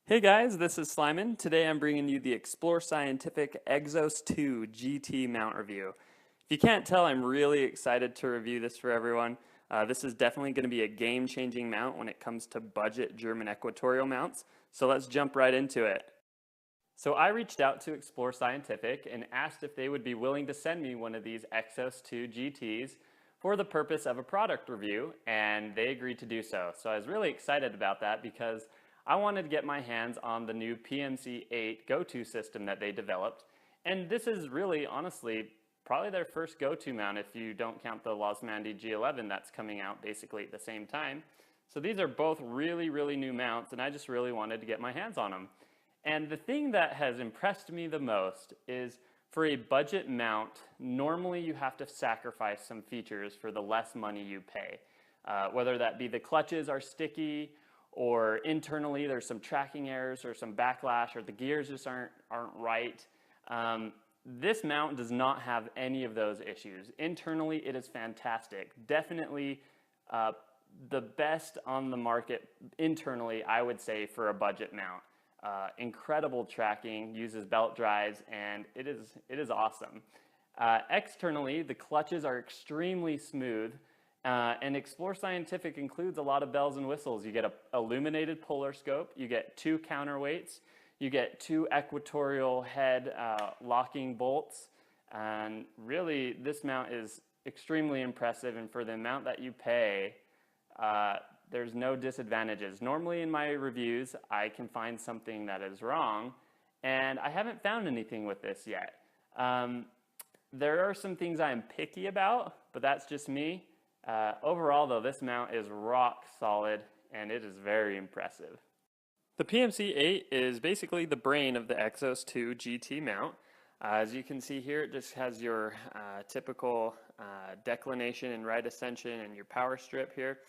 Hey guys, this is Slyman. Today I'm bringing you the Explore Scientific EXOS2-GT Mount review. If you can't tell, I'm really excited to review this for everyone. This is definitely going to be a game-changing mount when it comes to budget German Equatorial mounts, so let's jump right into it. So I reached out to Explore Scientific and asked if they would be willing to send me one of these EXOS2-GTs for the purpose of a product review, and they agreed to do so. So I was really excited about that because I wanted to get my hands on the new PMC-Eight Go-To system that they developed. And this is really, honestly, probably their first Go-To mount if you don't count the Losmandy G11 that's coming out basically at the same time. So these are both really, really new mounts, and I just really wanted to get my hands on them. And the thing that has impressed me the most is for a budget mount, normally you have to sacrifice some features for the less money you pay. Whether that be the clutches are sticky, or internally there's some tracking errors or some backlash, or the gears just aren't right. This mount does not have any of those issues. Internally it is fantastic. Definitely the best on the market internally, I would say, for a budget mount. Incredible tracking, uses belt drives, and it is awesome. Externally, the clutches are extremely smooth. And Explore Scientific includes a lot of bells and whistles. You get an illuminated polar scope, you get 2 counterweights, you get 2 equatorial head locking bolts, and really this mount is extremely impressive, and for the amount that you pay, there's no disadvantages. Normally in my reviews I can find something that is wrong, and I haven't found anything with this yet. There are some things I'm picky about, but that's just me. Overall though, this mount is rock solid and it is very impressive. The PMC-Eight is basically the brain of the EXOS2-GT mount. As you can see here, it just has your typical declination and right ascension and your power strip here.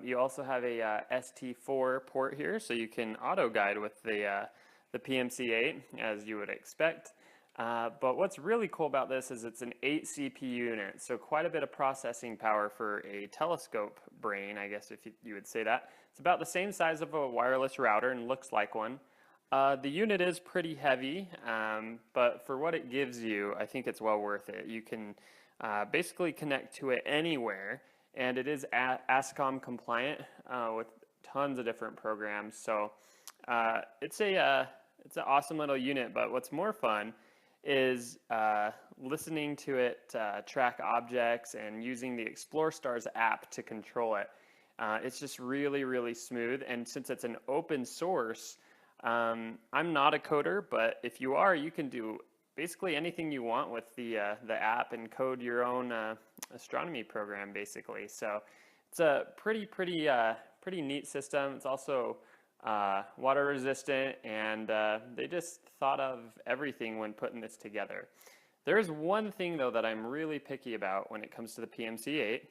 You also have a ST4 port here, so you can auto guide with the PMC-Eight as you would expect. But what's really cool about this is it's an 8 CPU unit, so quite a bit of processing power for a telescope brain, I guess if you would say that. It's about the same size of a wireless router and looks like one. The unit is pretty heavy, but for what it gives you, I think it's well worth it. You can basically connect to it anywhere, and it is ASCOM compliant with tons of different programs. So it's an awesome little unit, but what's more fun is listening to it track objects and using the Explore Stars app to control it. It's just really, really smooth, and since it's an open source, I'm not a coder, but if you are, you can do basically anything you want with the app and code your own astronomy program, basically. So it's a pretty neat system. It's also water resistant, and they just thought of everything when putting this together. There is one thing though that I'm really picky about when it comes to the PMC-Eight,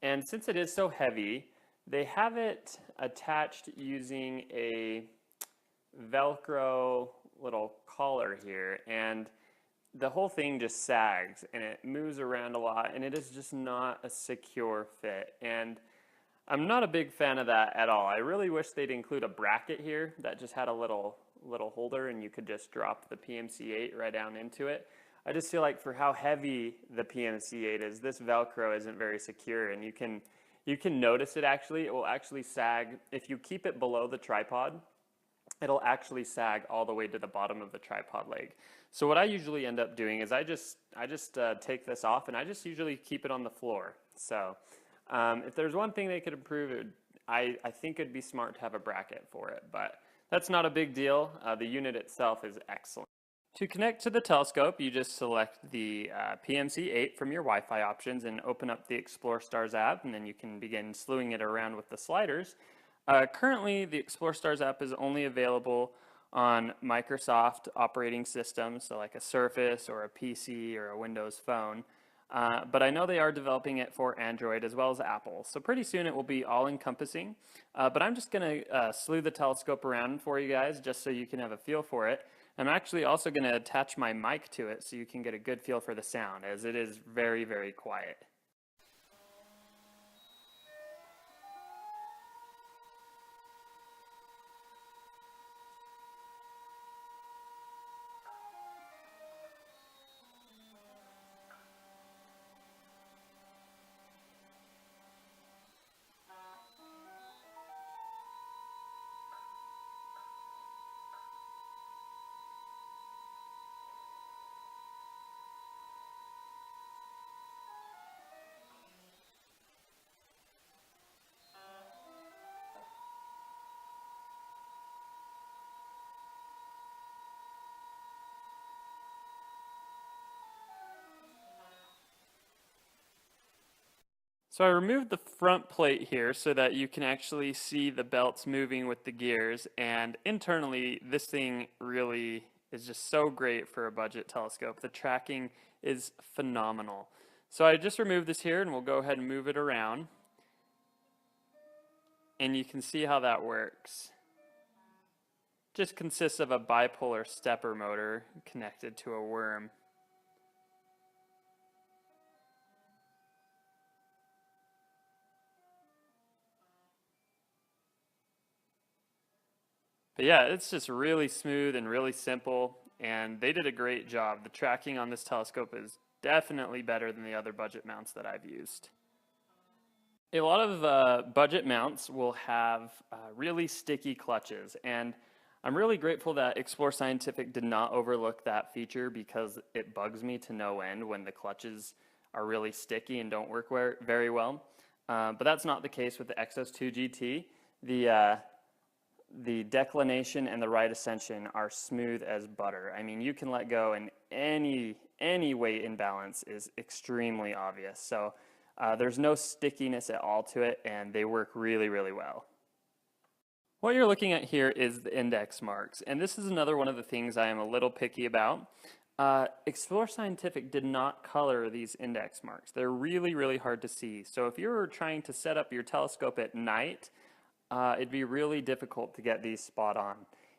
and since it is so heavy, they have it attached using a Velcro little collar here, and the whole thing just sags and it moves around a lot, and it is just not a secure fit, and I'm not a big fan of that at all. I really wish they'd include a bracket here that just had a little holder and you could just drop the PMC-Eight right down into it. I just feel like for how heavy the PMC-Eight is, this Velcro isn't very secure, and you can notice it actually. It will actually sag. If you keep it below the tripod, it'll actually sag all the way to the bottom of the tripod leg. So what I usually end up doing is I just take this off, and I just usually keep it on the floor. So if there's one thing they could improve, I think it'd be smart to have a bracket for it, but that's not a big deal. The unit itself is excellent. To connect to the telescope, you just select the PMC-Eight from your Wi-Fi options and open up the Explore Stars app, and then you can begin slewing it around with the sliders. Currently, the Explore Stars app is only available on Microsoft operating systems, so like a Surface or a PC or a Windows phone. But I know they are developing it for Android as well as Apple. So pretty soon it will be all-encompassing. But I'm just going to slew the telescope around for you guys just so you can have a feel for it. I'm actually also going to attach my mic to it so you can get a good feel for the sound, as it is very, very quiet. So I removed the front plate here so that you can actually see the belts moving with the gears, and internally this thing really is just so great for a budget telescope. The tracking is phenomenal. So I just removed this here and we'll go ahead and move it around, and you can see how that works. Just consists of a bipolar stepper motor connected to a worm. But yeah, it's just really smooth and really simple, and they did a great job. The tracking on this telescope is definitely better than the other budget mounts that I've used. A lot of budget mounts will have really sticky clutches, and I'm really grateful that Explore Scientific did not overlook that feature, because it bugs me to no end when the clutches are really sticky and don't work very well. But that's not the case with the EXOS2-GT. The declination and the right ascension are smooth as butter. I mean, you can let go and any weight imbalance is extremely obvious. So there's no stickiness at all to it, and they work really, really well. What you're looking at here is the index marks, and this is another one of the things I am a little picky about. Explore Scientific did not color these index marks. They're really, really hard to see. So if you're trying to set up your telescope at night, it'd be really difficult to get these spot on.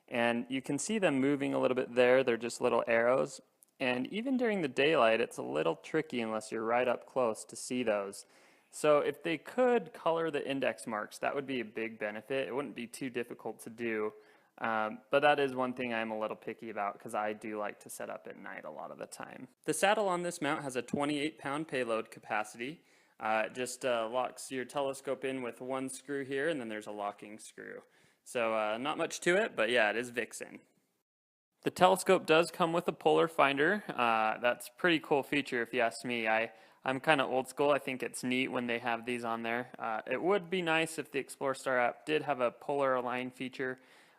And you can see them moving a little bit there. They're just little arrows. And even during the daylight, it's a little tricky unless you're right up close to see those. So if they could color the index marks, that would be a big benefit. It wouldn't be too difficult to do. But that is one thing I'm a little picky about, because I do like to set up at night a lot of the time. The saddle on this mount has a 28-pound payload capacity. It just locks your telescope in with one screw here, and then there's a locking screw. So not much to it, but yeah, it is Vixen. The telescope does come with a polar finder. That's a pretty cool feature if you ask me. I'm kind of old school. I think it's neat when they have these on there. It would be nice if the Explore Star app did have a polar align feature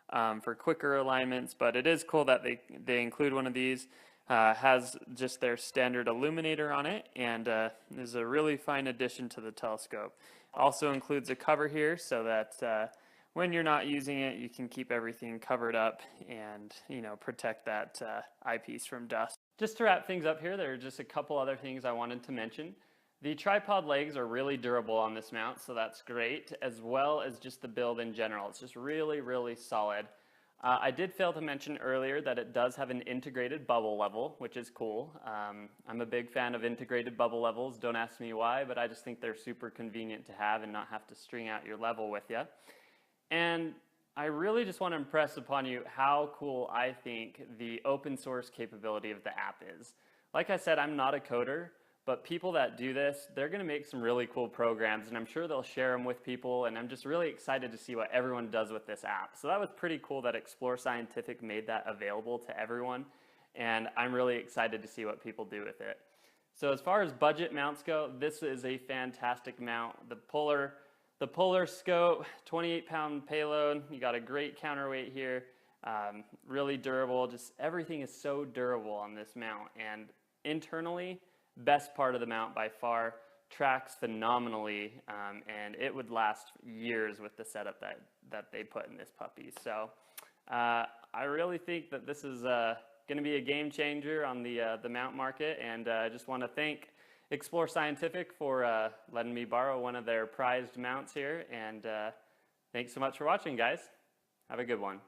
for quicker alignments, but it is cool that they include one of these. Has just their standard illuminator on it, and is a really fine addition to the telescope. Also includes a cover here so that when you're not using it, you can keep everything covered up and, you know, protect that eyepiece from dust. Just to wrap things up here, there are just a couple other things I wanted to mention. The tripod legs are really durable on this mount, so that's great, as well as just the build in general. It's just really, really solid. I did fail to mention earlier that it does have an integrated bubble level, which is cool. I'm a big fan of integrated bubble levels. Don't ask me why, but I just think they're super convenient to have and not have to string out your level with you. And I really just want to impress upon you how cool I think the open source capability of the app is. Like I said, I'm not a coder, but people that do this, they're going to make some really cool programs, and I'm sure they'll share them with people, and I'm just really excited to see what everyone does with this app. So that was pretty cool that Explore Scientific made that available to everyone, and I'm really excited to see what people do with it. So as far as budget mounts go, this is a fantastic mount. The polar scope, 28-pound payload, you got a great counterweight here, really durable, just everything is so durable on this mount, and internally, best part of the mount by far, tracks phenomenally, and it would last years with the setup that they put in this puppy. So I really think that this is going to be a game changer on the mount market, and I just want to thank Explore Scientific for letting me borrow one of their prized mounts here, and thanks so much for watching, guys. Have a good one.